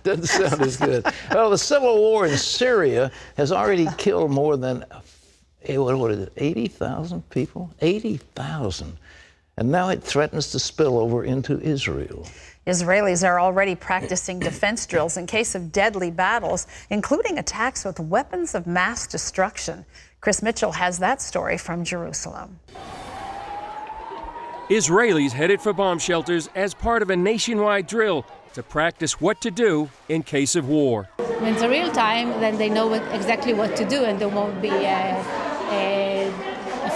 Doesn't sound as good. Well, the civil war in Syria has already killed more than, what is it, 80,000 people? 80,000. And now it threatens to spill over into Israel. Israelis are already practicing defense drills in case of deadly battles, including attacks with weapons of mass destruction. Chris Mitchell has that story from Jerusalem. Israelis headed for bomb shelters as part of a nationwide drill to practice what to do in case of war. When it's a real time, then they know exactly what to do and they won't be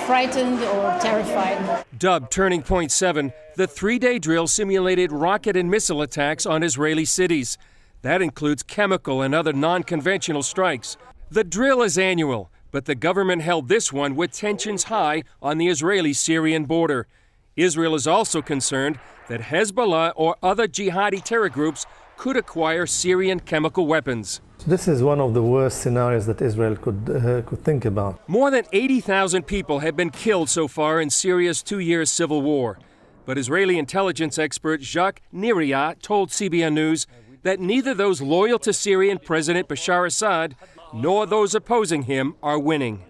frightened or terrified. Dubbed Turning Point 7, the three-day drill simulated rocket and missile attacks on Israeli cities. That includes chemical and other non-conventional strikes. The drill is annual, but the government held this one with tensions high on the Israeli-Syrian border. Israel is also concerned that Hezbollah or other jihadi terror groups could acquire Syrian chemical weapons. This is one of the worst scenarios that Israel could think about. More than 80,000 people have been killed so far in Syria's two-year civil war. But Israeli intelligence expert Jacques Niria told CBN News that neither those loyal to Syrian President Bashar Assad nor those opposing him are winning.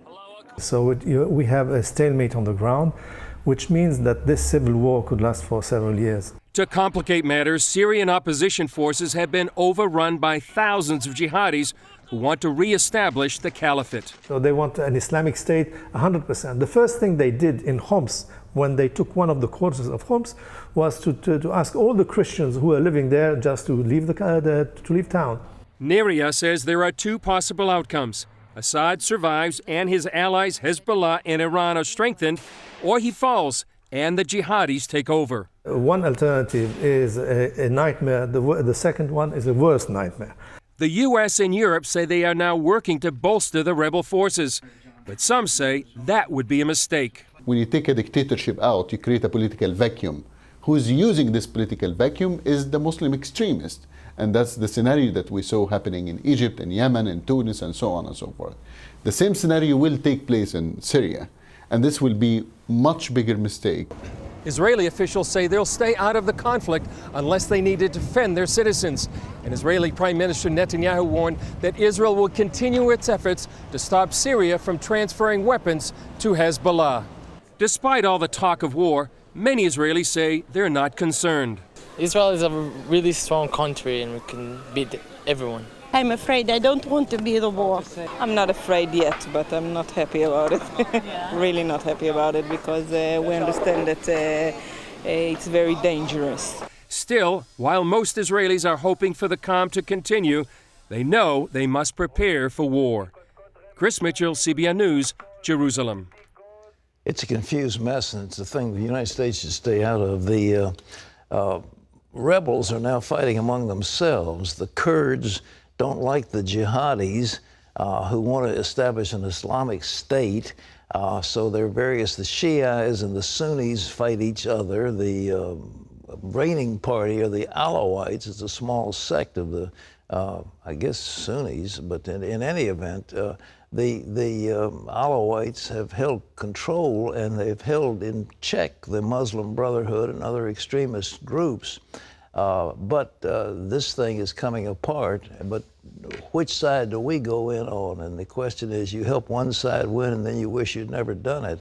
So we have a stalemate on the ground, which means that this civil war could last for several years. To complicate matters, Syrian opposition forces have been overrun by thousands of jihadis who want to re-establish the caliphate. So they want an Islamic State 100%. The first thing they did in Homs, when they took one of the quarters of Homs, was to ask all the Christians who are living there just to leave town. Niria says there are two possible outcomes. Assad survives and his allies Hezbollah and Iran are strengthened, or he falls and the jihadis take over. One alternative is a nightmare. The second one is a worse nightmare. The U.S. and Europe say they are now working to bolster the rebel forces, but some say that would be a mistake. When you take a dictatorship out, you create a political vacuum. Who's using this political vacuum is the Muslim extremist. And that's the scenario that we saw happening in Egypt and Yemen and Tunis and so on and so forth. The same scenario will take place in Syria, and this will be a much bigger mistake. Israeli officials say they'll stay out of the conflict unless they need to defend their citizens. And Israeli Prime Minister Netanyahu warned that Israel will continue its efforts to stop Syria from transferring weapons to Hezbollah. Despite all the talk of war, many Israelis say they're not concerned. Israel is a really strong country and we can beat everyone. I'm afraid. I don't want to be the war. I'm not afraid yet, but I'm not happy about it. Really not happy about it because we understand that it's very dangerous. Still, while most Israelis are hoping for the calm to continue, they know they must prepare for war. Chris Mitchell, CBN News, Jerusalem. It's a confused mess, and it's a thing the United States should stay out of. The rebels are now fighting among themselves. The Kurds don't like the jihadis who want to establish an Islamic State. So there are various, the Shias and the Sunnis fight each other. The reigning party are the Alawites. It's a small sect of the, I guess, Sunnis. But in any event, the Alawites have held control and they've held in check the Muslim Brotherhood and other extremist groups. But this thing is coming apart. But which side do we go in on? And the question is, you help one side win and then you wish you'd never done it.